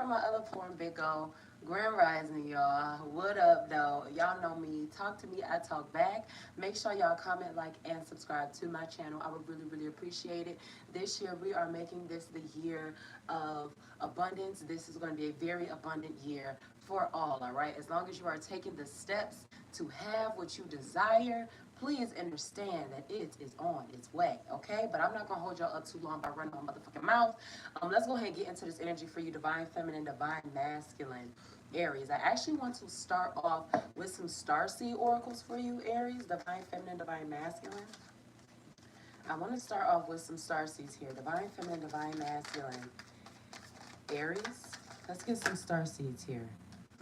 on my other platform, Big O. Grand Rising, y'all. What up, though? Y'all know me. Talk to me, I talk back. Make sure y'all comment, like, and subscribe to my channel. I would really, really appreciate it. This year, we are making this the year of abundance. This is going to be a very abundant year for all right? As long as you are taking the steps to have what you desire, please understand that it is on its way, okay? But I'm not going to hold y'all up too long by running my motherfucking mouth. Let's go ahead and get into this energy for you, divine feminine, divine masculine, Aries. I actually want to start off with some starseed oracles for you, Aries, divine feminine, divine masculine. I want to start off with some starseeds here, divine feminine, divine masculine, Aries. Let's get some starseeds here.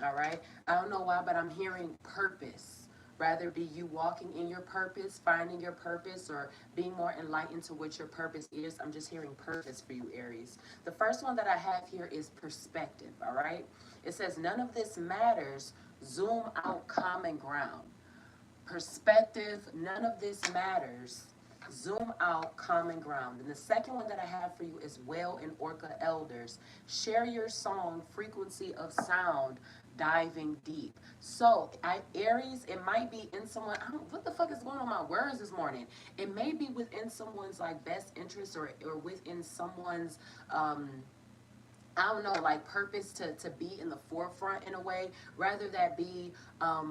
All right. I don't know why, but I'm hearing purpose. Rather be you walking in your purpose, finding your purpose, or being more enlightened to what your purpose is. I'm just hearing purpose for you, Aries. The first one that I have here is perspective. All right. It says, none of this matters. Zoom out common ground. Perspective, none of this matters. Zoom out common ground. And the second one that I have for you is Whale and Orca Elders. Share your song, frequency of sound, diving deep. So, Aries, it might be in someone, what the fuck is going on with my words this morning? It may be within someone's like best interest or within someone's I don't know, like purpose to be in the forefront in a way, rather that be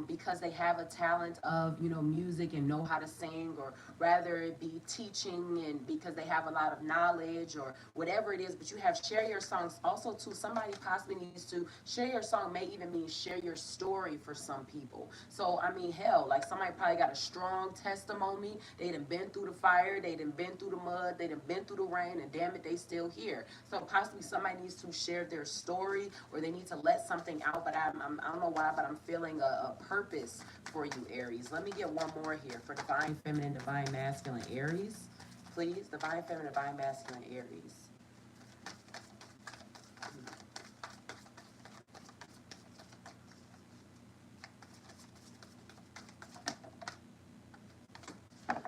because they have a talent of, you know, music and know how to sing, or rather it be teaching and because they have a lot of knowledge or whatever it is. But you have share your songs also too. Somebody possibly needs to share your song, may even mean share your story for some people. So, I mean, hell, like somebody probably got a strong testimony. They done been through the fire, they done been through the mud, they done been through the rain, and damn it, they still here. So possibly somebody needs to share their story, or they need to let something out. But I don't know why, but I'm feeling a purpose for you, Aries. Let me get one more here for divine feminine, divine masculine, Aries. Please, divine feminine, divine masculine, Aries.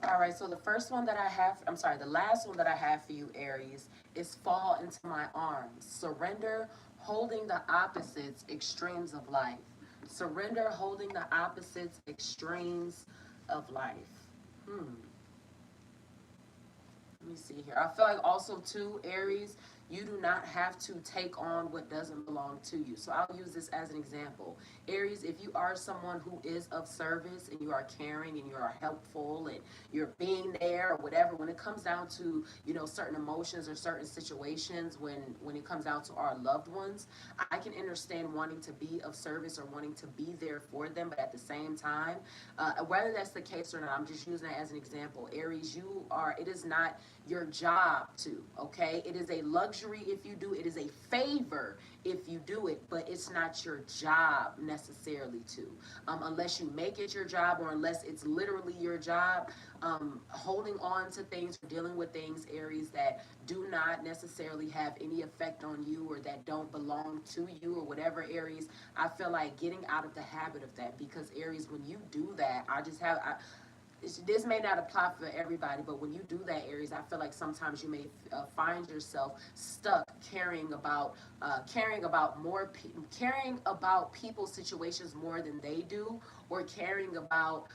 All right, so the first one that I have, I'm sorry, the last one that I have for you, Aries, is fall into my arms. Surrender, holding the opposites, extremes of life. Surrender, holding the opposites, extremes of life. Let me see here. I feel like also too, Aries, you do not have to take on what doesn't belong to you. So I'll use this as an example. Aries, if you are someone who is of service and you are caring and you are helpful and you're being there or whatever, when it comes down to, you know, certain emotions or certain situations, when it comes down to our loved ones, I can understand wanting to be of service or wanting to be there for them. But at the same time, whether that's the case or not, I'm just using that as an example. Aries, it is not your job to, okay? It is a luxury if you do, it is a favor if you do it, but it's not your job necessarily to. Unless you make it your job, or unless it's literally your job, holding on to things or dealing with things, Aries, that do not necessarily have any effect on you or that don't belong to you or whatever, Aries, I feel like getting out of the habit of that. Because Aries, when you do that, this may not apply for everybody, but when you do that, Aries, I feel like sometimes you may find yourself stuck caring about people's situations more than they do, or caring about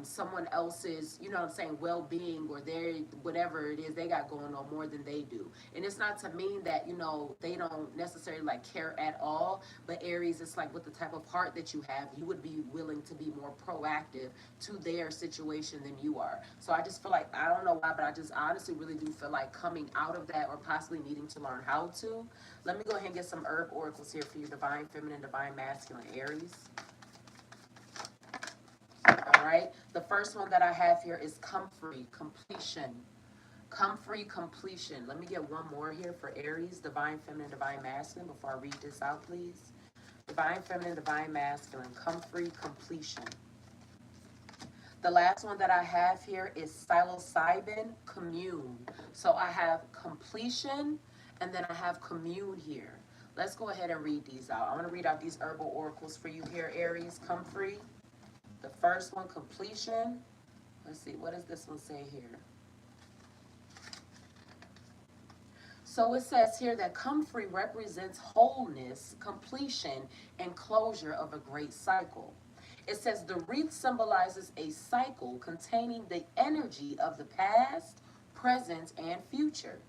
someone else's, you know what I'm saying, well-being, or their whatever it is they got going on more than they do. And it's not to mean that, you know, they don't necessarily like care at all, but Aries, it's like with the type of heart that you have, you would be willing to be more proactive to their situation than you are. So I just feel like, I don't know why, but I honestly really do feel like coming out of that, or possibly needing to learn how to. Let me go ahead and get some herb oracles here for you, divine feminine, divine masculine, Aries. All right. The first one that I have here is comfrey, completion. Comfrey, completion. Let me get one more here for Aries, divine feminine, divine masculine, before I read this out, please. Divine feminine, divine masculine, comfrey, completion. The last one that I have here is psilocybin, commune. So I have completion, and then I have commune here. Let's go ahead and read these out. I want to read out these herbal oracles for you here, Aries. Comfrey. The first one, completion. Let's see, what does this one say here? So it says here that comfrey represents wholeness, completion, and closure of a great cycle. It says the wreath symbolizes a cycle containing the energy of the past, present, and future.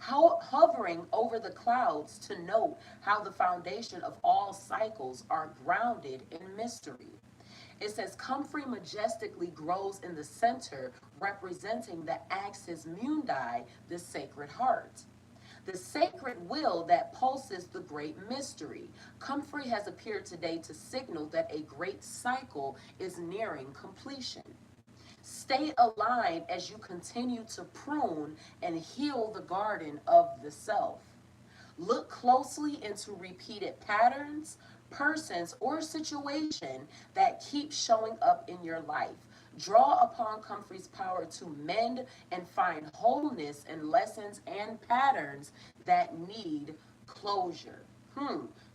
Hovering over the clouds to note how the foundation of all cycles are grounded in mystery. It says comfrey majestically grows in the center, representing the axis mundi, the sacred heart. The sacred will that pulses the great mystery. Comfrey has appeared today to signal that a great cycle is nearing completion. Stay aligned as you continue to prune and heal the garden of the self. Look closely into repeated patterns, persons, or situation that keep showing up in your life. Draw upon Comfrey's power to mend and find wholeness in lessons and patterns that need closure.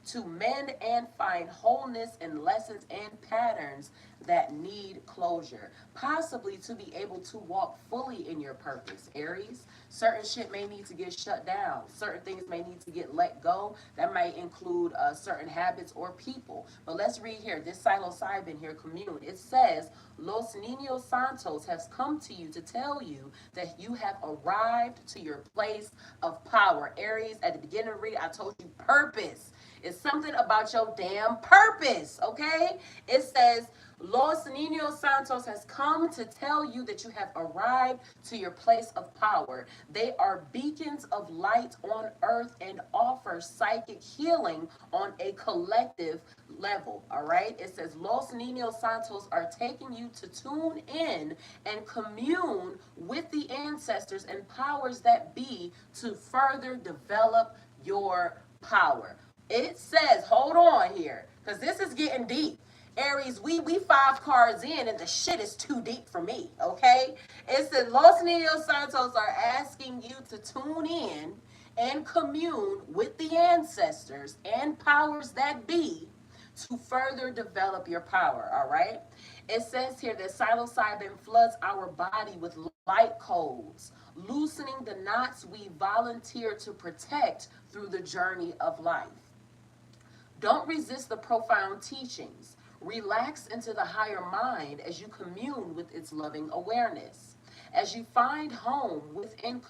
To mend and find wholeness in lessons and patterns that need closure. Possibly to be able to walk fully in your purpose, Aries. Certain shit may need to get shut down. Certain things may need to get let go. That might include certain habits or people. But let's read here. This psilocybin here, commune. It says, Los Niños Santos has come to you to tell you that you have arrived to your place of power. Aries, at the beginning of the read, I told you purpose. It's something about your damn purpose, okay? It says, Los Niños Santos has come to tell you that you have arrived to your place of power. They are beacons of light on earth and offer psychic healing on a collective level, all right? It says Los Niños Santos are taking you to tune in and commune with the ancestors and powers that be to further develop your power. It says, hold on here, because this is getting deep. Aries, we 5 cards in and the shit is too deep for me, okay? It says Los Niños Santos are asking you to tune in and commune with the ancestors and powers that be to further develop your power, all right? It says here that psilocybin floods our body with light codes, loosening the knots we volunteer to protect through the journey of life. Don't resist the profound teachings. Relax into the higher mind as you commune with its loving awareness. As you find home within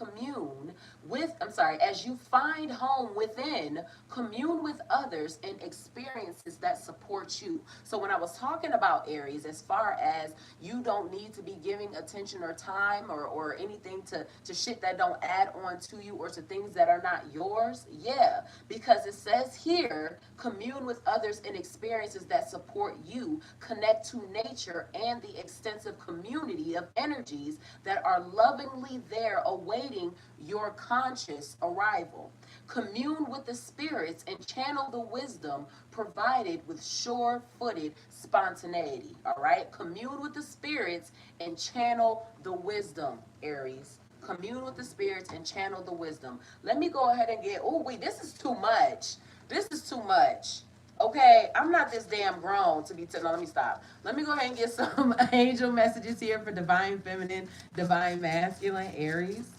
as you find home within, commune with others and experiences that support you. So when I was talking about Aries, as far as you don't need to be giving attention or time or anything to shit that don't add on to you or to things that are not yours, yeah, because it says here, commune with others and experiences that support you, connect to nature and the extensive community of energies that are lovingly there awaiting your conscious arrival. Commune with the spirits and channel the wisdom provided with sure-footed spontaneity. All right? Commune with the spirits and channel the wisdom, Aries. Commune with the spirits and channel the wisdom. Let me go ahead and get, oh, wait, this is too much. This is too much. Okay, I'm not this damn grown to be no, let me stop. Let me go ahead and get some angel messages here for divine feminine, divine masculine, Aries.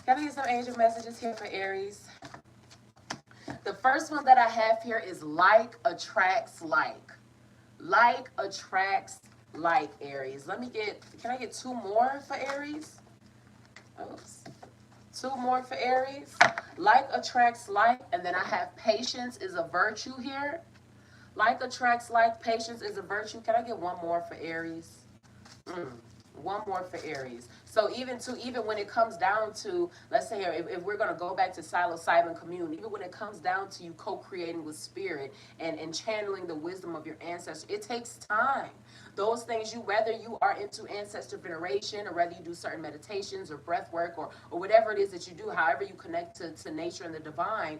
Can I get some angel messages here for Aries? The first one that I have here is like attracts like. Like attracts like, Aries. Can I get 2 more for Aries? Oops. 2 more for Aries. Like attracts like, and then I have patience is a virtue here. Like attracts like, patience is a virtue. Can I get 1 more for Aries? 1 more for Aries. So even when it comes down to, let's say here, if we're going to go back to psilocybin commune, even when it comes down to you co-creating with spirit and channeling the wisdom of your ancestors, it takes time. Those things, whether you are into ancestor veneration or whether you do certain meditations or breath work or whatever it is that you do, however you connect to nature and the divine,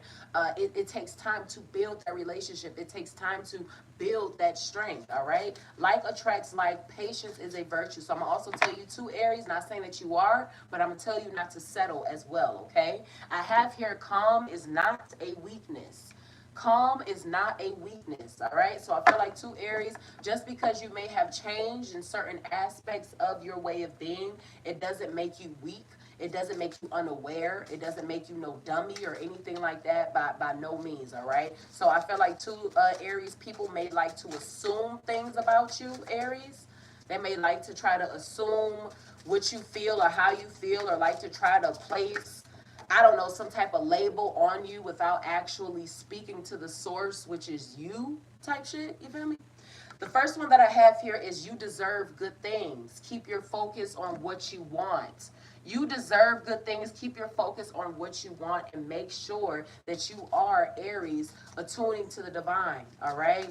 it takes time to build that relationship. It takes time to build that strength, all right? Like attracts like, patience is a virtue. So I'm going to also tell you too, Aries, not saying that you are, but I'm going to tell you not to settle as well, okay? I have here calm is not a weakness. Calm is not a weakness, all right? So I feel like too, Aries, just because you may have changed in certain aspects of your way of being, it doesn't make you weak. It doesn't make you unaware. It doesn't make you no dummy or anything like that, by no means, all right? So I feel like too, Aries, people may like to assume things about you, Aries. They may like to try to assume what you feel or how you feel, or like to try to place, I don't know, some type of label on you without actually speaking to the source, which is you type shit. You feel me? The first one that I have here is you deserve good things. Keep your focus on what you want. You deserve good things. Keep your focus on what you want and make sure that you are, Aries, attuning to the divine, all right?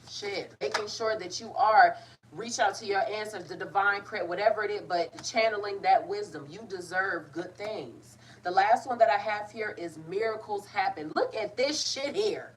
Shit, making sure that you are reach out to your ancestors, the divine credit, whatever it is, but channeling that wisdom. You deserve good things. The last one that I have here is miracles happen. Look at this shit here.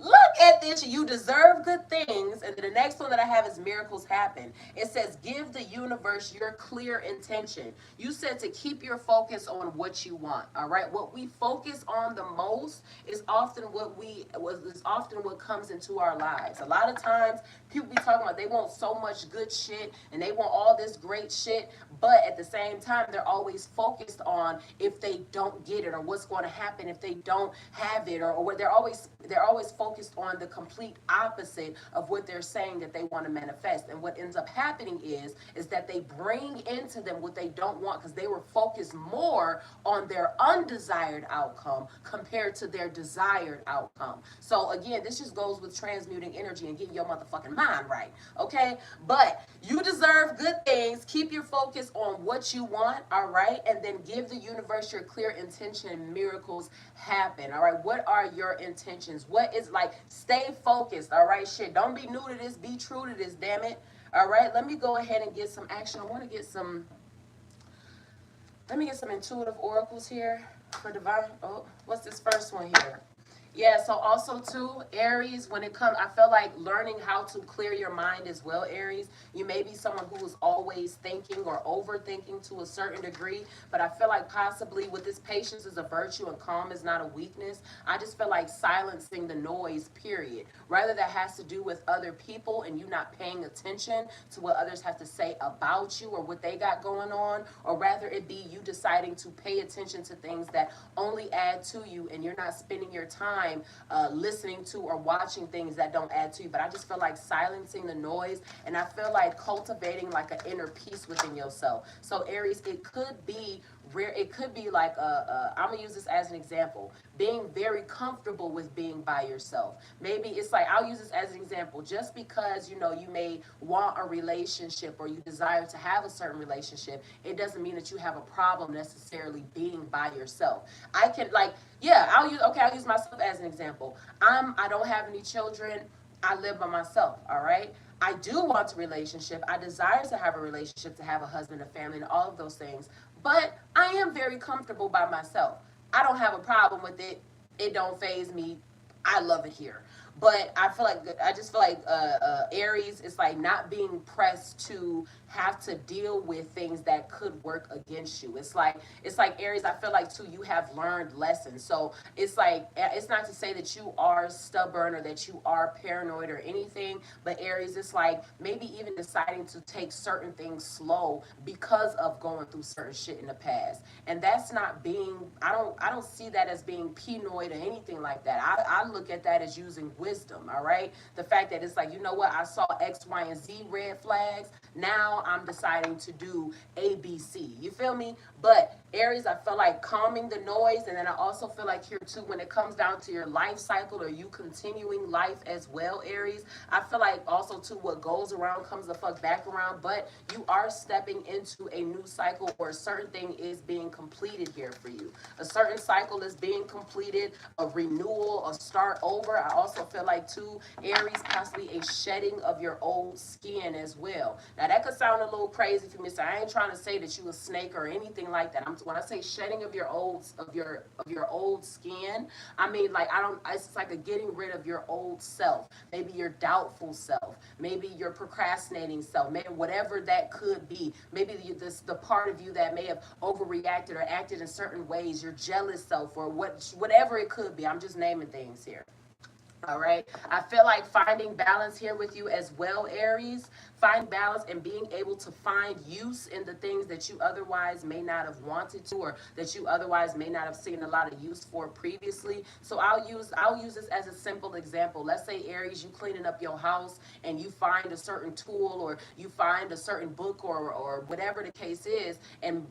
Look at this. You deserve good things. And the next one that I have is miracles happen. It says, give the universe your clear intention. You said to keep your focus on what you want. All right. What we focus on the most is often what comes into our lives. A lot of times people be talking about they want so much good shit and they want all this great shit, but at the same time they're always focused on if they don't get it or what's going to happen if they don't have it, or what they're always focused on the complete opposite of what they're saying that they want to manifest. And what ends up happening is that they bring into them what they don't want because they were focused more on their undesired outcome compared to their desired outcome. So again, this just goes with transmuting energy and getting your motherfucking mind right, okay? But you deserve good things. Keep your focus on what you want, all right? And then give the universe your clear intention and miracles happen, all right? What are your intentions? What is, like, stay focused, all right? Shit, don't be new to this. Be true to this, damn it. All right, let me go ahead and get some action. I want to get some, let me get some intuitive oracles here for divine. Oh, what's this first one here? Yeah, so also too, Aries, when it comes, I feel like learning how to clear your mind as well, Aries. You may be someone who is always thinking or overthinking to a certain degree, but I feel like possibly with this, patience is a virtue and calm is not a weakness. I just feel like silencing the noise, period. Rather that has to do with other people and you not paying attention to what others have to say about you or what they got going on, or rather it be you deciding to pay attention to things that only add to you and you're not spending your time listening to or watching things that don't add to you. But I just feel like silencing the noise, and I feel like cultivating like an inner peace within yourself. So Aries, it could be rare. It could be like I'm gonna use this as an example, being very comfortable with being by yourself. Maybe it's like, I'll use this as an example, just because you know you may want a relationship or you desire to have a certain relationship, it doesn't mean that you have a problem necessarily being by yourself. I can, like, yeah, I'll use myself as an example. I don't have any children. I live by myself, all right? I do want a relationship. I desire to have a relationship, to have a husband, a family, and all of those things. But I am very comfortable by myself. I don't have a problem with it. It don't faze me. I love it here. But I just feel like Aries is like not being pressed to have to deal with things that could work against you. It's like Aries, I feel like too, you have learned lessons. So it's like, it's not to say that you are stubborn or that you are paranoid or anything, but Aries, it's like maybe even deciding to take certain things slow because of going through certain shit in the past. And that's not being, I don't see that as being pinoid or anything like that. I look at that as using wisdom, all right? The fact that it's like, you know what, I saw X, Y, and Z red flags. Now I'm deciding to do A, B, C. You feel me? But Aries, I feel like calming the noise. And then I also feel like here too, when it comes down to your life cycle or you continuing life as well, Aries, I feel like also too, what goes around comes the fuck back around. But you are stepping into a new cycle, or a certain thing is being completed here for you. A certain cycle is being completed, a renewal, a start over. I also feel like too, Aries, possibly a shedding of your old skin as well. Now that could sound a little crazy for me, so I ain't trying to say that you a snake or anything like that. When I say shedding of your old skin, I mean, like, it's like a getting rid of your old self, maybe your doubtful self, maybe your procrastinating self, maybe whatever that could be, maybe the part of you that may have overreacted or acted in certain ways, your jealous self, or whatever it could be. I'm just naming things here. All right. I feel like finding balance here with you as well, Aries. Find balance and being able to find use in the things that you otherwise may not have wanted to, or that you otherwise may not have seen a lot of use for previously. So I'll use this as a simple example. Let's say, Aries, you cleaning up your house and you find a certain tool, or you find a certain book, or whatever the case is, and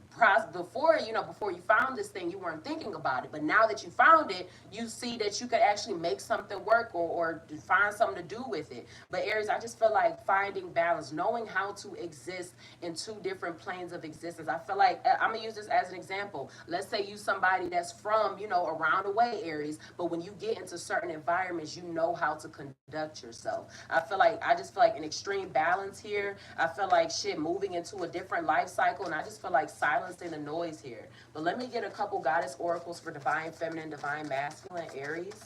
before you found this thing, you weren't thinking about it, but now that you found it, you see that you could actually make something work, or find something to do with it. But Aries, I just feel like finding balance, knowing how to exist in two different planes of existence. I feel like I'm gonna use this as an example. Let's say you somebody that's from, around the way, Aries, but when you get into certain environments, you know how to conduct yourself. I just feel like an extreme balance here. I feel like shit moving into a different life cycle, and I just feel like silencing the noise here. But let me get a couple goddess oracles for divine feminine, divine masculine, Aries.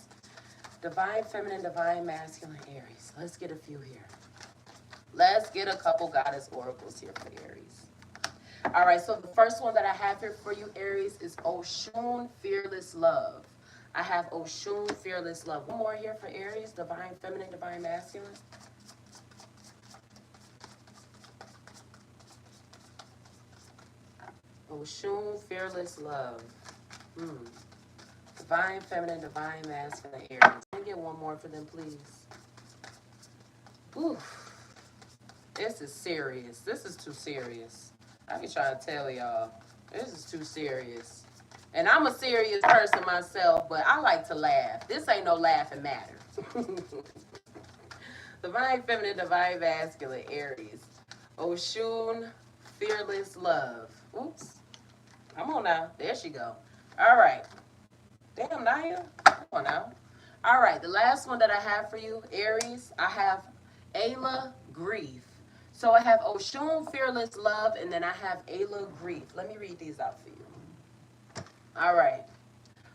Divine feminine, divine masculine, Aries. Let's get a few here. Let's get a couple goddess oracles here for Aries. All right, so the first one that I have here for you, Aries, is Oshun, Fearless Love. I have Oshun, Fearless Love. One more here for Aries, divine feminine, divine masculine. Oshun, Fearless Love. Divine feminine, divine masculine, Aries. Can I get one more for them, please? Oof. This is serious. This is too serious. I be trying to tell y'all. This is too serious. And I'm a serious person myself, but I like to laugh. This ain't no laughing matter. Divine feminine, divine masculine, Aries. Oshun, Fearless Love. Oops. Come on now. There she go. All right. Damn, Naya. Come on now. All right. The last one that I have for you, Aries, I have Ayla, Grief. So I have Oshun, Fearless Love, and then I have Ayla, Grief. Let me read these out for you. All right.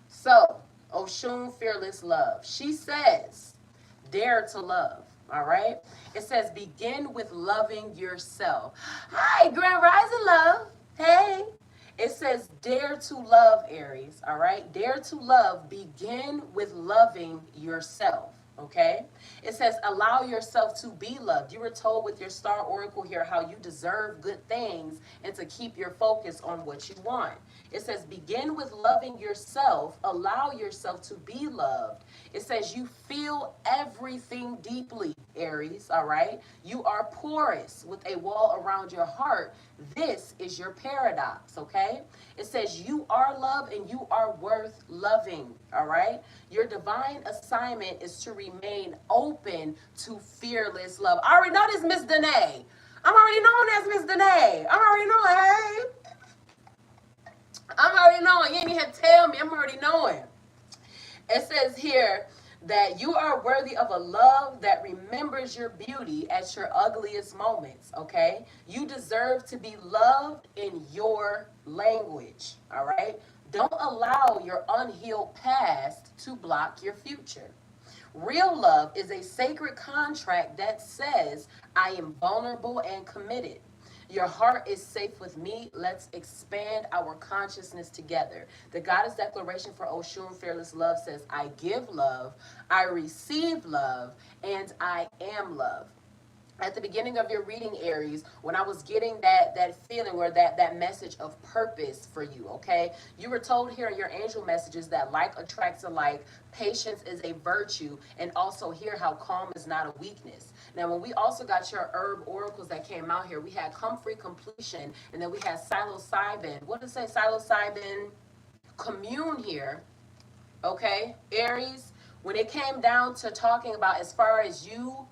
So, Oshun, Fearless Love. She says, dare to love. All right. It says, begin with loving yourself. Hi, Grand Rising Love. Hey. It says, dare to love, Aries. All right. Dare to love. Begin with loving yourself. Okay. It says, allow yourself to be loved. You were told with your star oracle here how you deserve good things and to keep your focus on what you want. It says, begin with loving yourself. Allow yourself to be loved. It says, you feel everything deeply, Aries. All right. You are porous with a wall around your heart. This is your paradox. Okay. It says, you are loved and you are worth loving. All right. Your divine assignment is to remain open to fearless love. I already know this, Miss Danae. I'm already knowing that's Miss Danae. I'm already knowing, hey. I'm already knowing. You ain't even have to tell me. I'm already knowing. It says here that you are worthy of a love that remembers your beauty at your ugliest moments, okay? You deserve to be loved in your language, all right? Don't allow your unhealed past to block your future. Real love is a sacred contract that says, I am vulnerable and committed. Your heart is safe with me. Let's expand our consciousness together. The Goddess Declaration for Oshun Fearless Love says, I give love, I receive love, and I am love. At the beginning of your reading, Aries, when I was getting that feeling, or that message of purpose for you, okay? You were told here in your angel messages that like attracts alike, patience is a virtue, and also hear how calm is not a weakness. Now, when we also got your herb oracles that came out here, we had comfrey completion, and then we had psilocybin. What does it say? Psilocybin commune here, okay? Aries, when it came down to talking about as far as you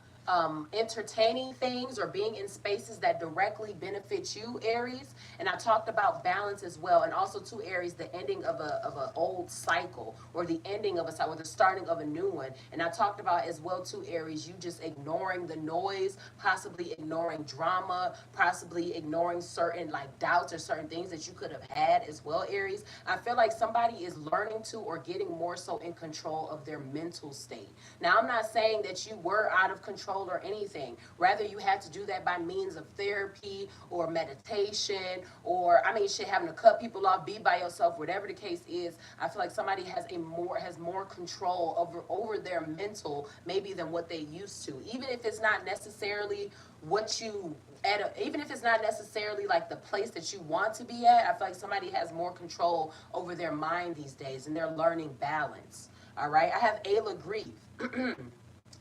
entertaining things or being in spaces that directly benefit you, Aries. And I talked about balance as well, and also too, Aries, the ending of a old cycle, or the ending of a cycle, or the starting of a new one. And I talked about as well too, Aries, you just ignoring the noise, possibly ignoring drama, possibly ignoring certain like doubts or certain things that you could have had as well, Aries. I feel like somebody is learning to, or getting more so in control of their mental state. Now, I'm not saying that you were out of control control or anything. Rather, you had to do that by means of therapy or meditation, or I mean, shit, having to cut people off, be by yourself, whatever the case is. I feel like somebody has more control over their mental maybe than what they used to. Even if it's not necessarily what you even if it's not necessarily like the place that you want to be at, I feel like somebody has more control over their mind these days, and they're learning balance. All right, I have Ayla grief.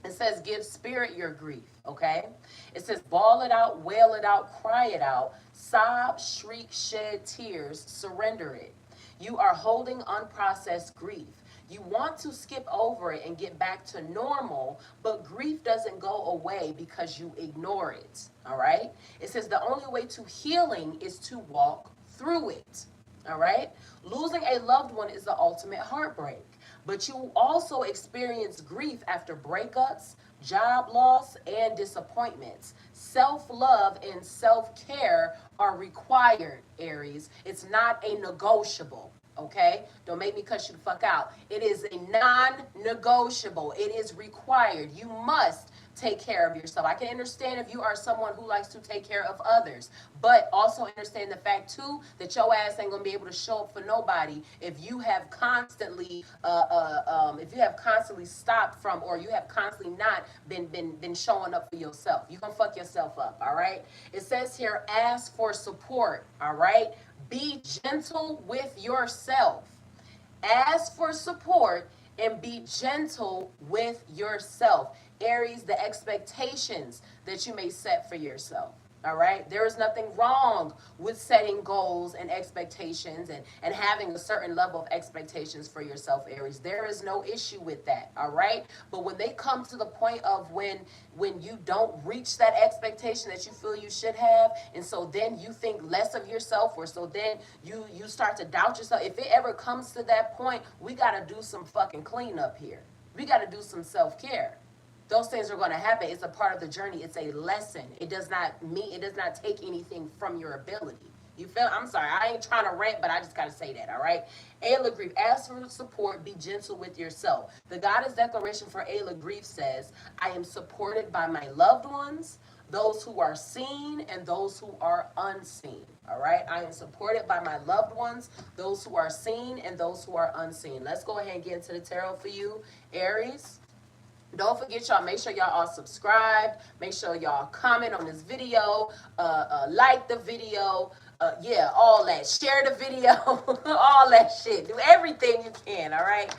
It says, give spirit your grief, okay? It says, bawl it out, wail it out, cry it out, sob, shriek, shed tears, surrender it. You are holding unprocessed grief. You want to skip over it and get back to normal, but grief doesn't go away because you ignore it, all right? It says the only way to healing is to walk through it, all right? Losing a loved one is the ultimate heartbreak, but you also experience grief after breakups, job loss, and disappointments. Self-love and self-care are required, Aries. It's not a negotiable. Okay? Don't make me cuss you the fuck out. It is a non-negotiable. It is required. You must take care of yourself. I can understand if you are someone who likes to take care of others, but also understand the fact too that your ass ain't gonna be able to show up for nobody if you have constantly stopped from, or you have constantly not been showing up for yourself. You're gonna fuck yourself up, all right? It says here, ask for support, all right? Be gentle with yourself. Ask for support and be gentle with yourself. Aries, the expectations that you may set for yourself. All right. There is nothing wrong with setting goals and expectations and having a certain level of expectations for yourself, Aries. There is no issue with that. All right. But when they come to the point of when you don't reach that expectation that you feel you should have, and so then you think less of yourself, or so then you start to doubt yourself. If it ever comes to that point, we got to do some fucking cleanup here. We got to do some self-care. Those things are going to happen. It's a part of the journey. It's a lesson. It does not take anything from your ability. You feel? I'm sorry. I ain't trying to rant, but I just got to say that, all right? Ayla Grief, ask for support. Be gentle with yourself. The Goddess Declaration for Ayla Grief says, I am supported by my loved ones, those who are seen and those who are unseen. All right? I am supported by my loved ones, those who are seen and those who are unseen. Let's go ahead and get into the tarot for you, Aries. Don't forget, y'all, make sure y'all are subscribed. Make sure y'all comment on this video, like the video, yeah, all that. Share the video, all that shit. Do everything you can, all right?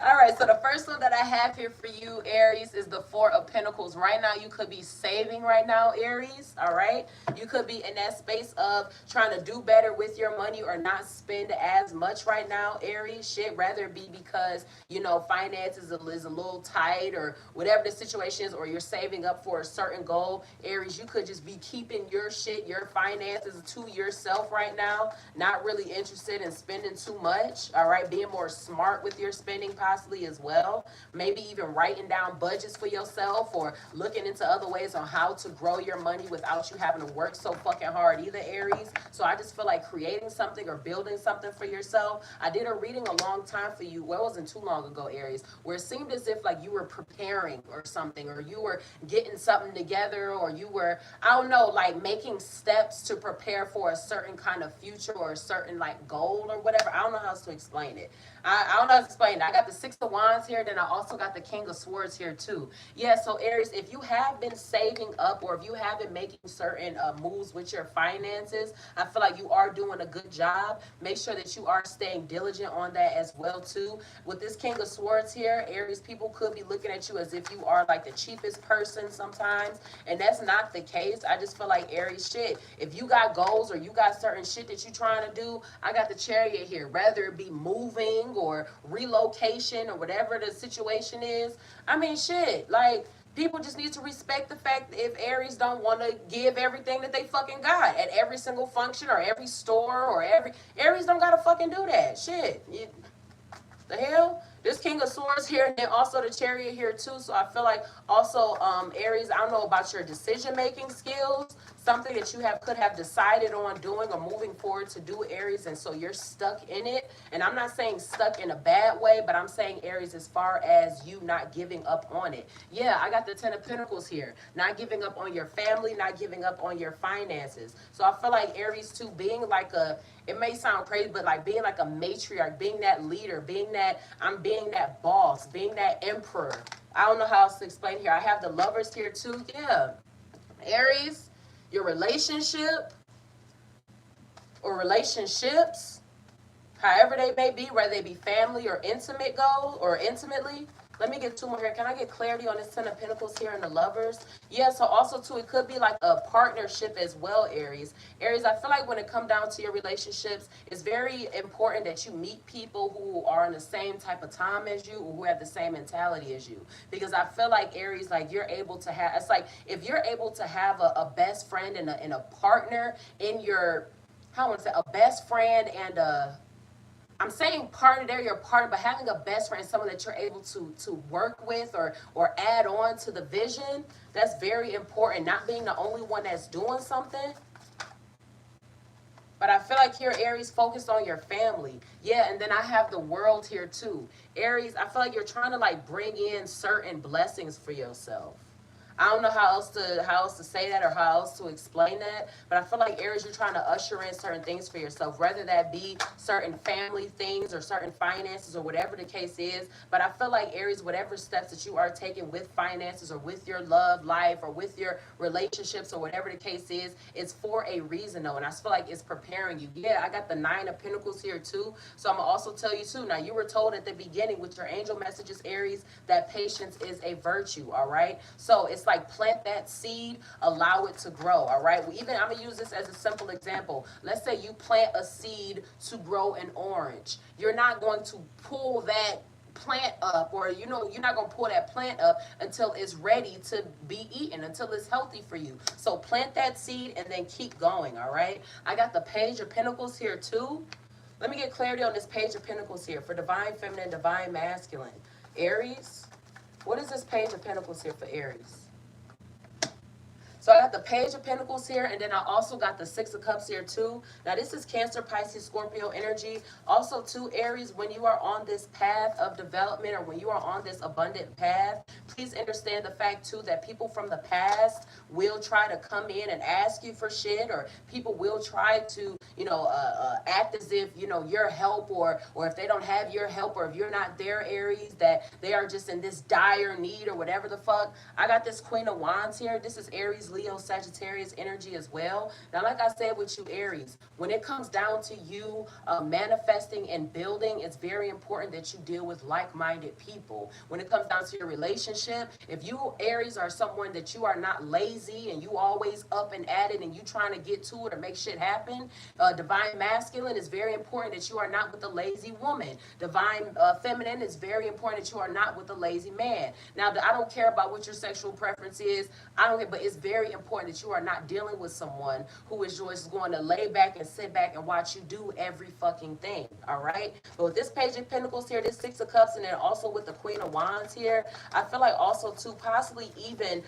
All right, so the first one that I have here for you, Aries, is the Four of Pentacles. Right now, you could be saving right now, Aries, all right? You could be in that space of trying to do better with your money or not spend as much right now, Aries. Shit, rather it be because, you know, finances is a little tight or whatever the situation is, or you're saving up for a certain goal. Aries, you could just be keeping your shit, your finances to yourself right now, not really interested in spending too much, all right? Being more smart with your spending possibly as well. Maybe even writing down budgets for yourself or looking into other ways on how to grow your money without you having to work so fucking hard either, Aries. So I just feel like creating something or building something for yourself. I did a reading a long time for you, well, it wasn't too long ago, Aries, where it seemed as if like you were preparing or something, or you were getting something together, or you were, I don't know, like making steps to prepare for a certain kind of future or a certain like goal or whatever. I don't know how else to explain it. I don't know how to explain it. I got the Six of Wands here, then I also got the King of Swords here too. Yeah, so Aries, if you have been saving up, or if you have been making certain moves with your finances, I feel like you are doing a good job. Make sure that you are staying diligent on that as well too. With this King of Swords here, Aries, people could be looking at you as if you are like the cheapest person sometimes, and that's not the case. I just feel like, Aries, shit, if you got goals or you got certain shit that you're trying to do, I got the Chariot here. Whether it be moving or relocation or whatever the situation is, I mean, shit, like, people just need to respect the fact that if Aries don't want to give everything that they fucking got at every single function or every store or Aries don't gotta fucking do that shit. The hell? This King of Swords here, and then also the Chariot here too. So I feel like also Aries, I don't know about your decision making skills, something that you have could have decided on doing or moving forward to do, Aries, and so you're stuck in it. And I'm not saying stuck in a bad way, but I'm saying, Aries, as far as you not giving up on it. Yeah, I got the Ten of Pentacles here. Not giving up on your family, not giving up on your finances. So I feel like Aries too, being like a, it may sound crazy, but like being like a matriarch, being that leader, being that, I'm being that boss, being that emperor. I don't know how else to explain here. I have the Lovers here too. Yeah. Aries, your relationship or relationships, however they may be, whether they be family or intimate goal or intimately. Let me get two more here. Can I get clarity on this Ten of Pentacles here and the Lovers? Yeah, so also too, it could be like a partnership as well, Aries. Aries, I feel like when it comes down to your relationships, it's very important that you meet people who are in the same type of time as you or who have the same mentality as you. Because I feel like, Aries, like you're able to have, it's like if you're able to have a best friend and a partner in your, how I want to say, a best friend and a, I'm saying partner, they're your partner, but having a best friend, someone that you're able to work with or add on to the vision, that's very important. Not being the only one that's doing something. But I feel like here, Aries, focused on your family. Yeah, and then I have the World here too. Aries, I feel like you're trying to like bring in certain blessings for yourself. I don't know how else to say that or how else to explain that, but I feel like, Aries, you're trying to usher in certain things for yourself, whether that be certain family things or certain finances or whatever the case is. But I feel like, Aries, whatever steps that you are taking with finances or with your love life or with your relationships or whatever the case is, it's for a reason though, and I just feel like it's preparing you. Yeah, I got the Nine of Pentacles here too, so I'm gonna also tell you too. Now, you were told at the beginning with your angel messages, Aries, that patience is a virtue. All right, so it's like plant that seed, allow it to grow. All right, well, even I'm gonna use this as a simple example. Let's say you plant a seed to grow an orange. You're not going to pull that plant up, or you're not going to pull that plant up until it's ready to be eaten, until it's healthy for you. So plant that seed and then keep going. All right, I got the Page of Pentacles here too. Let me get clarity on this Page of Pentacles here for divine feminine, divine masculine. Aries, what is this Page of Pentacles here for Aries? So I got the Page of Pentacles here, and then I also got the Six of Cups here too. Now this is Cancer, Pisces, Scorpio energy. Also too, Aries, when you are on this path of development or when you are on this abundant path, please understand the fact too that people from the past will try to come in and ask you for shit, or people will try to, act as if, your help, or if they don't have your help, or if you're not there, Aries, that they are just in this dire need or whatever the fuck. I got this Queen of Wands here. This is Aries, Leo, Sagittarius energy as well. Now, like I said with you, Aries, when it comes down to you manifesting and building, it's very important that you deal with like-minded people. When it comes down to your relationship, if you, Aries, are someone that you are not lazy and you always up and at it and you trying to get to it or make shit happen, divine masculine is very important that you are not with a lazy woman. Divine feminine is very important that you are not with a lazy man. Now, I don't care about what your sexual preference is. I don't care, but it's very important that you are not dealing with someone who is just going to lay back and sit back and watch you do every fucking thing. All right. But with this Page of Pentacles here, this Six of Cups, and then also with the Queen of Wands here, I feel like also too possibly even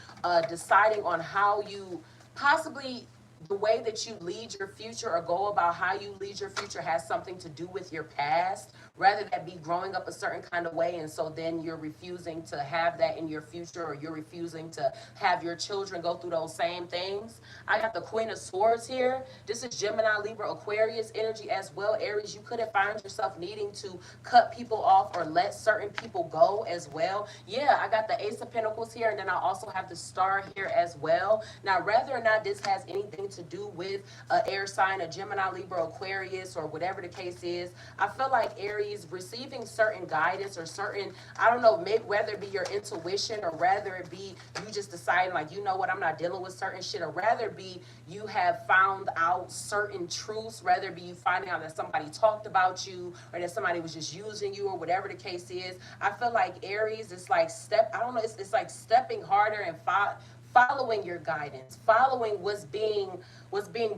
deciding on how you possibly the way that you lead your future or go about how you lead your future has something to do with your past, rather that be growing up a certain kind of way, and so then you're refusing to have that in your future, or you're refusing to have your children go through those same things. I got the Queen of Swords here. This is Gemini, Libra, Aquarius energy as well. Aries, you could have found yourself needing to cut people off or let certain people go as well. Yeah, I got the Ace of Pentacles here, and then I also have the Star here as well. Now, whether or not this has anything to do with air sign, a Gemini, Libra, Aquarius, or whatever the case is, I feel like Aries receiving certain guidance or certain, I don't know, maybe whether it be your intuition or rather it be you just deciding like, you know what, I'm not dealing with certain shit, or rather be you have found out certain truths, rather be you finding out that somebody talked about you or that somebody was just using you or whatever the case is. I feel like Aries, it's like it's like stepping harder and following your guidance, following what's being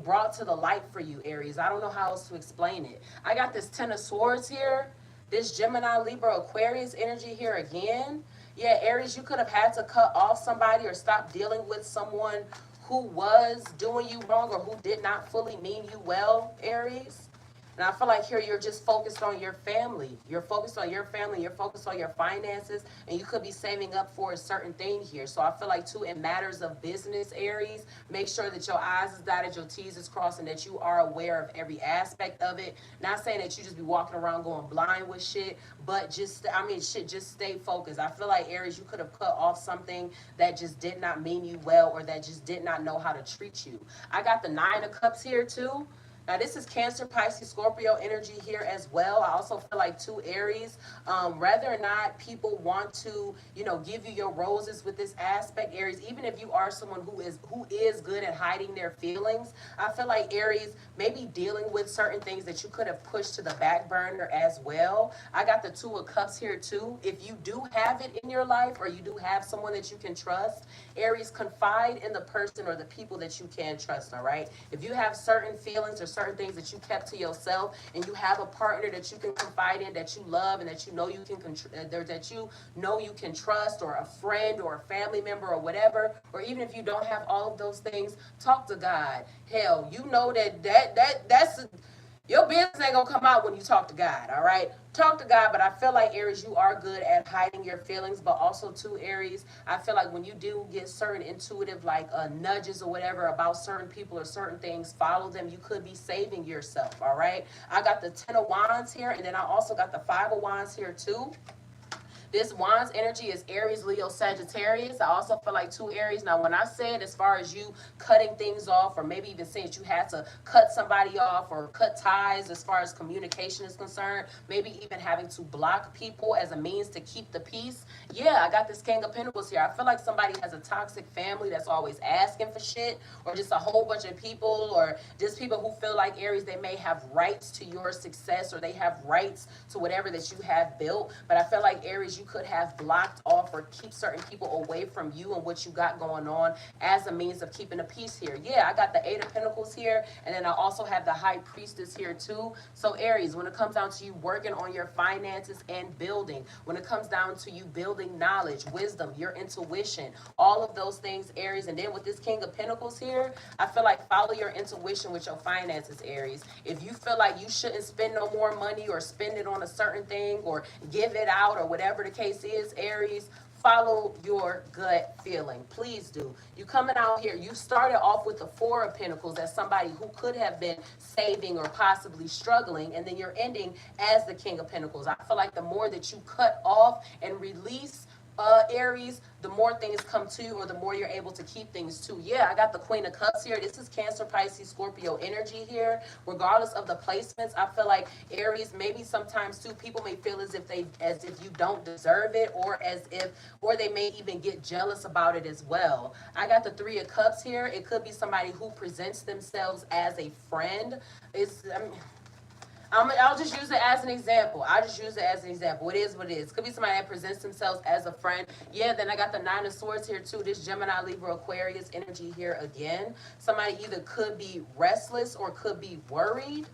brought to the light for you, Aries. I don't know how else to explain it. I got this Ten of Swords here. This Gemini, Libra, Aquarius energy here again. Yeah, Aries, you could have had to cut off somebody or stop dealing with someone who was doing you wrong or who did not fully mean you well, Aries. And I feel like here you're just focused on your family. You're focused on your family. You're focused on your finances. And you could be saving up for a certain thing here. So I feel like, too, in matters of business, Aries, make sure that your I's is dotted, your T's is crossed, and that you are aware of every aspect of it. Not saying that you just be walking around going blind with shit, but just, I mean, shit, just stay focused. I feel like, Aries, you could have cut off something that just did not mean you well or that just did not know how to treat you. I got the Nine of Cups here, too. Now, this is Cancer, Pisces, Scorpio energy here as well. I also feel like, two, Aries, whether or not people want to, give you your roses with this aspect, Aries, even if you are someone who is good at hiding their feelings, I feel like, Aries, maybe dealing with certain things that you could have pushed to the back burner as well. I got the Two of Cups here too. If you do have it in your life or you do have someone that you can trust, Aries, confide in the person or the people that you can trust, all right? If you have certain feelings or certain things that you kept to yourself and you have a partner that you can confide in, that you love and that you know you can trust, or a friend or a family member or whatever, or even if you don't have all of those things, talk to God. Hell, you know that's your business ain't gonna come out when you talk to God, all right? Talk to God, but I feel like, Aries, you are good at hiding your feelings, but also, too, Aries, I feel like when you do get certain intuitive, like, nudges or whatever about certain people or certain things, follow them. You could be saving yourself, all right? I got the Ten of Wands here, and then I also got the Five of Wands here, too. This Wands energy is Aries, Leo, Sagittarius. I also feel like, two, Aries. Now, when I said as far as you cutting things off, or maybe even saying that you had to cut somebody off or cut ties as far as communication is concerned, maybe even having to block people as a means to keep the peace. Yeah, I got this King of Pentacles here. I feel like somebody has a toxic family that's always asking for shit, or just a whole bunch of people, or just people who feel like, Aries, they may have rights to your success, or they have rights to whatever that you have built. But I feel like, Aries, you could have blocked off or keep certain people away from you and what you got going on as a means of keeping the peace here. Yeah, I got the Eight of Pentacles here, and then I also have the High Priestess here too. So, Aries, when it comes down to you working on your finances and building, when it comes down to you building knowledge, wisdom, your intuition, all of those things, Aries. And then with this King of Pentacles here, I feel like follow your intuition with your finances, Aries. If you feel like you shouldn't spend no more money or spend it on a certain thing or give it out or whatever the case is, Aries, follow your gut feeling. Please do. You coming out here, you started off with the Four of Pentacles as somebody who could have been saving or possibly struggling, and then you're ending as the King of Pentacles. I feel like the more that you cut off and release, Aries, the more things come to you, or the more you're able to keep things too. Yeah, I got the Queen of Cups here. This is Cancer, Pisces, Scorpio energy here. Regardless of the placements, I feel like, Aries, maybe sometimes too, people may feel as if you don't deserve it, or they may even get jealous about it as well. I got the Three of Cups here. It could be somebody who presents themselves as a friend. I'll just use it as an example. It is what it is. Could be somebody that presents themselves as a friend. Yeah, then I got the Nine of Swords here too. This Gemini, Libra, Aquarius energy here again. Somebody either could be restless or could be worried.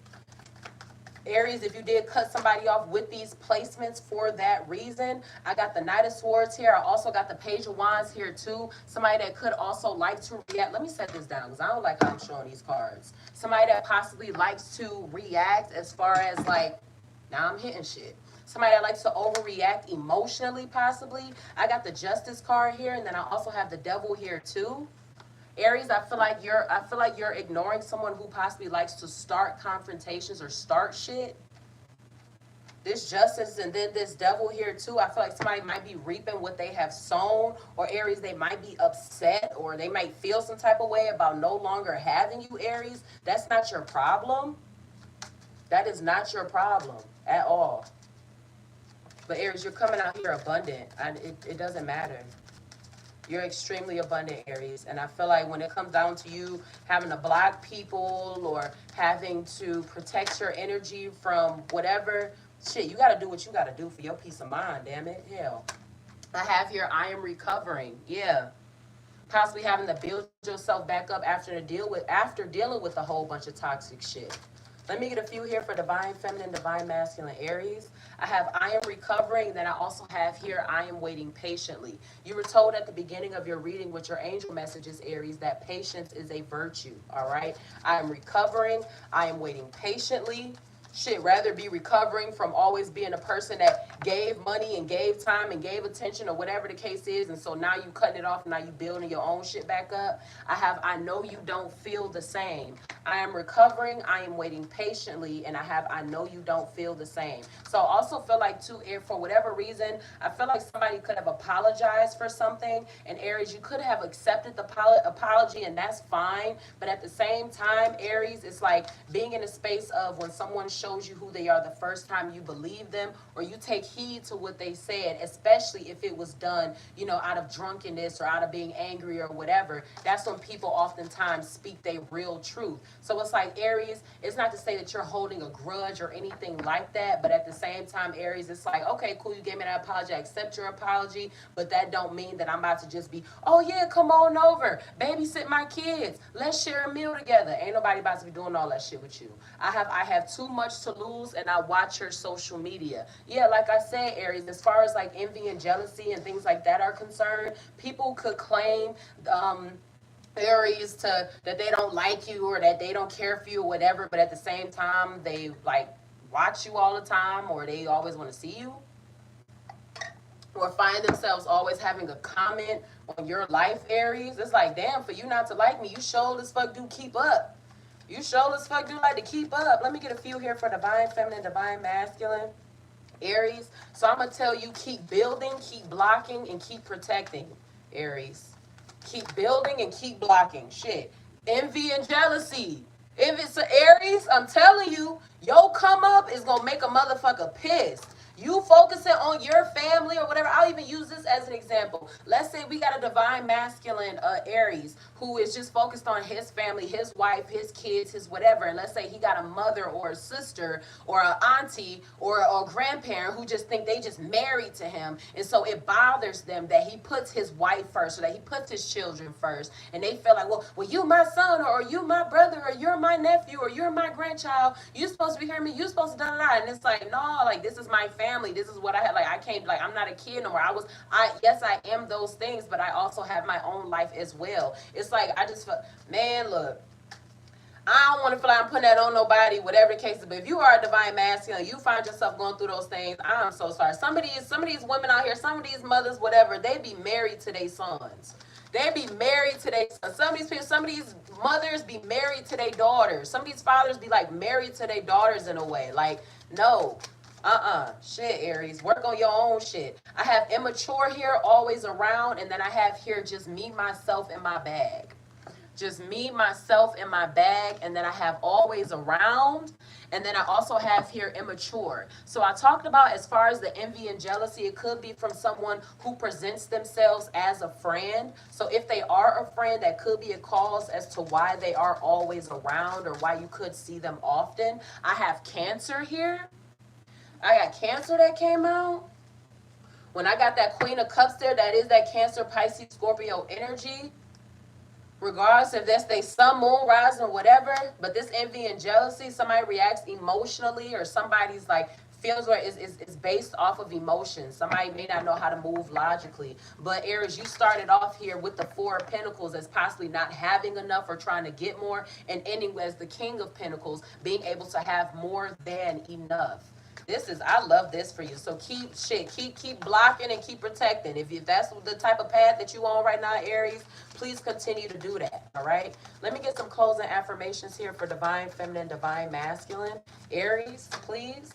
Aries, if you did cut somebody off with these placements for that reason, I got the Knight of Swords here. I also got the Page of Wands here too. Somebody that could also like to react. Let me set this down because I don't like how I'm showing these cards. Somebody that possibly likes to react as far as like, now I'm hitting shit. Somebody that likes to overreact emotionally, possibly. I got the Justice card here, and then I also have the Devil here too. Aries, I feel like you're ignoring someone who possibly likes to start confrontations or start shit. This Justice and then this Devil here too. I feel like somebody might be reaping what they have sown, or Aries, they might be upset, or they might feel some type of way about no longer having you, Aries. That's not your problem. That is not your problem at all. But Aries, you're coming out here abundant. It doesn't matter. You're extremely abundant, Aries. And I feel like when it comes down to you having to block people or having to protect your energy from whatever shit, you got to do what you got to do for your peace of mind, damn it. Hell. I have here, I am recovering. Yeah. Possibly having to build yourself back up after dealing with a whole bunch of toxic shit. Let me get a few here for divine feminine, divine masculine, Aries. I have I am recovering. Then I also have here I am waiting patiently. You were told at the beginning of your reading with your angel messages, Aries, that patience is a virtue. All right. I am recovering. I am waiting patiently. Shit, rather be recovering from always being a person that gave money and gave time and gave attention or whatever the case is, and so now you cutting it off and now you building your own shit back up. I know you don't feel the same. I am recovering, I am waiting patiently, and I know you don't feel the same. So I also feel like too, for whatever reason, I feel like somebody could have apologized for something, and Aries, you could have accepted the apology, and that's fine. But at the same time, Aries, it's like being in a space of when someone shows you who they are the first time, you believe them or you take heed to what they said, especially if it was done, out of drunkenness or out of being angry or whatever. That's when people oftentimes speak their real truth. So it's like, Aries, it's not to say that you're holding a grudge or anything like that, but at the same time, Aries, it's like, okay, cool, you gave me that apology, I accept your apology, but that don't mean that I'm about to just be, oh yeah, come on over, babysit my kids, let's share a meal together. Ain't nobody about to be doing all that shit with you. I have too much to lose, and I watch your social media. Yeah, like I said, Aries, as far as like envy and jealousy and things like that are concerned, people could claim Aries to that they don't like you or that they don't care for you or whatever, but at the same time they like watch you all the time or they always want to see you or find themselves always having a comment on your life, Aries. It's like, damn, for you not to like me, you sure as fuck do keep up. You sure as fuck do like to keep up. Let me get a few here for divine feminine, divine masculine, Aries. So I'm going to tell you, keep building, keep blocking, and keep protecting, Aries. Keep building and keep blocking. Shit. Envy and jealousy. If it's an Aries, I'm telling you, your come up is going to make a motherfucker pissed. You focusing on your family or whatever. I'll even use this as an example. Let's say we got a divine masculine Aries who is just focused on his family, his wife, his kids, his whatever. And let's say he got a mother or a sister or an auntie or a grandparent who just think they just married to him. And so it bothers them that he puts his wife first or that he puts his children first. And they feel like, well, you my son or you my brother or you're my nephew or you're my grandchild. You supposed to be hearing me. You supposed to da da da. And it's like, no, like this is my family. This is what I had. Like I can't, like I'm not a kid no more. Yes, I am those things, but I also have my own life as well. It's like I just feel, man, look, I don't want to feel like I'm putting that on nobody, whatever the case is. But if you are a divine masculine, you find yourself going through those things. I'm so sorry. Some of these women out here, some of these mothers, whatever, they be married to their sons. They be married to their sons. Some of these people, some of these mothers be married to their daughters. Some of these fathers be like married to their daughters in a way. Like, no. Shit, Aries. Work on your own shit. I have immature here, always around, and then I have here just me, myself, and my bag. Just me, myself, and my bag, and then I have always around, and then I also have here immature. So I talked about as far as the envy and jealousy, it could be from someone who presents themselves as a friend. So if they are a friend, that could be a cause as to why they are always around or why you could see them often. I have Cancer here. I got Cancer that came out. When I got that Queen of Cups there, that is that Cancer, Pisces, Scorpio energy. Regardless if that's their sun, moon, rising, or whatever. But this envy and jealousy, somebody reacts emotionally or somebody's like feels where it's based off of emotions. Somebody may not know how to move logically. But Aries, you started off here with the Four of Pentacles as possibly not having enough or trying to get more, and ending as the King of Pentacles, being able to have more than enough. I love this for you. So keep blocking and keep protecting. If that's the type of path that you on right now, Aries, please continue to do that. All right. Let me get some closing affirmations here for divine feminine, divine masculine. Aries, please.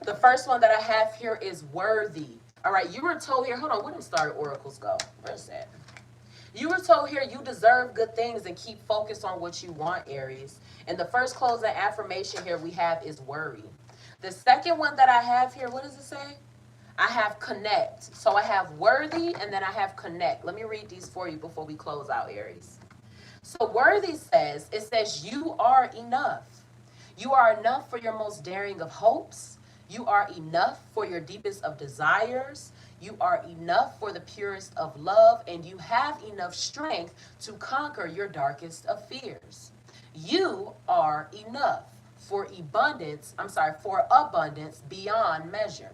The first one that I have here is worthy. All right. You were told here. Hold on. Where did Star Oracles go? Where's that? You were told here you deserve good things and keep focused on what you want, Aries. And the first closing affirmation here we have is worry. The second one that I have here, what does it say? I have connect. So I have worthy and then I have connect. Let me read these for you before we close out, Aries. So worthy says, it says you are enough. You are enough for your most daring of hopes. You are enough for your deepest of desires. You are enough for the purest of love, and you have enough strength to conquer your darkest of fears. You are enough for abundance beyond measure.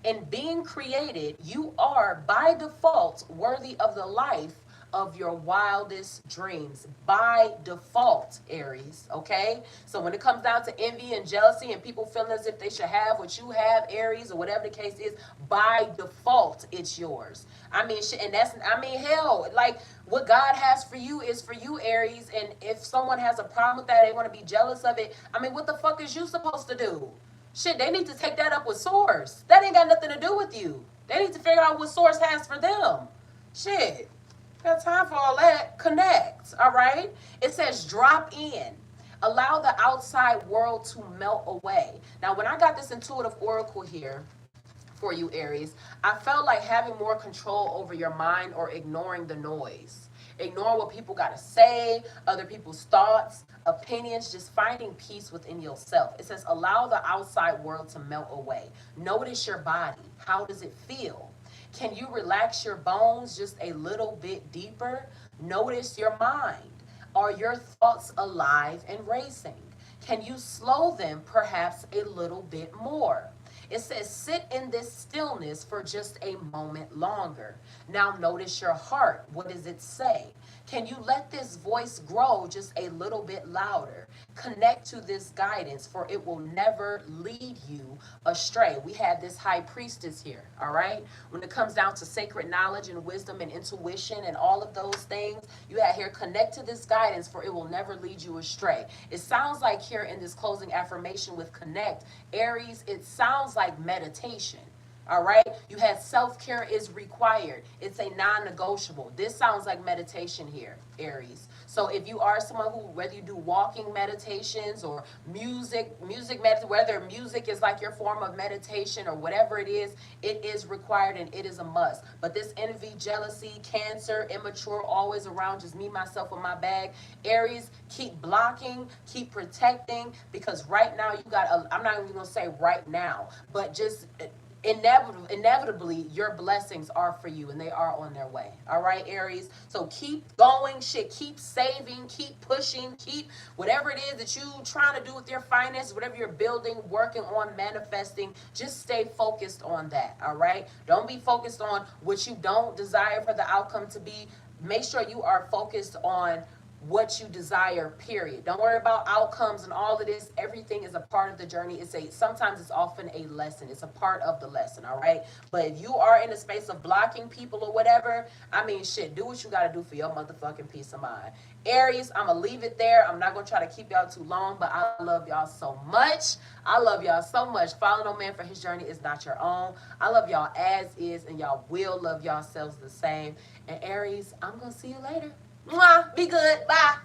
In being created, you are by default worthy of the life of your wildest dreams. By default, Aries, okay? So when it comes down to envy and jealousy and people feeling as if they should have what you have, Aries, or whatever the case is, by default, it's yours. I mean, and hell, like what God has for you is for you, Aries. And if someone has a problem with that, they want to be jealous of it. I mean, what the fuck is you supposed to do? Shit, they need to take that up with Source. That ain't got nothing to do with you. They need to figure out what Source has for them. Shit. Got time for all that. Connect. All right? It says drop in. Allow the outside world to melt away. Now, when I got this intuitive oracle here, for you, Aries, I felt like having more control over your mind or ignoring the noise. Ignoring what people got to say, other people's thoughts, opinions, just finding peace within yourself. It says, allow the outside world to melt away. Notice your body. How does it feel? Can you relax your bones just a little bit deeper? Notice your mind. Are your thoughts alive and racing? Can you slow them perhaps a little bit more? It says, sit in this stillness for just a moment longer. Now notice your heart. What does it say? Can you let this voice grow just a little bit louder? Connect to this guidance, for it will never lead you astray. We have this high priestess here, all right? When it comes down to sacred knowledge and wisdom and intuition and all of those things, you have here, connect to this guidance, for it will never lead you astray. It sounds like here in this closing affirmation with connect, Aries, it sounds like meditation. All right. You had self-care is required. It's a non-negotiable. This sounds like meditation here, Aries. So if you are someone who, whether you do walking meditations or whether music is like your form of meditation or whatever it is required and it is a must. But this envy, jealousy, cancer, immature, always around, just me, myself, and my bag, Aries, keep blocking, keep protecting, because right now you got, I'm not even going to say right now, but just inevitably your blessings are for you and they are on their way. All right, Aries, so keep going, shit, keep saving, keep pushing, keep whatever it is that you trying to do with your finances, whatever you're building, working on, manifesting, just stay focused on that. All right, don't be focused on what you don't desire for the outcome to be. Make sure you are focused on what you desire, period. Don't worry about outcomes and all of this. Everything is a part of the journey. Sometimes it's often a lesson. It's a part of the lesson, all right? But if you are in a space of blocking people or whatever, I mean, shit, do what you got to do for your motherfucking peace of mind. Aries, I'm going to leave it there. I'm not going to try to keep y'all too long, but I love y'all so much. I love y'all so much. Follow no man, for his journey is not your own. I love y'all as is, and y'all will love yourselves the same. And Aries, I'm going to see you later. Mwah. Be good. Bye.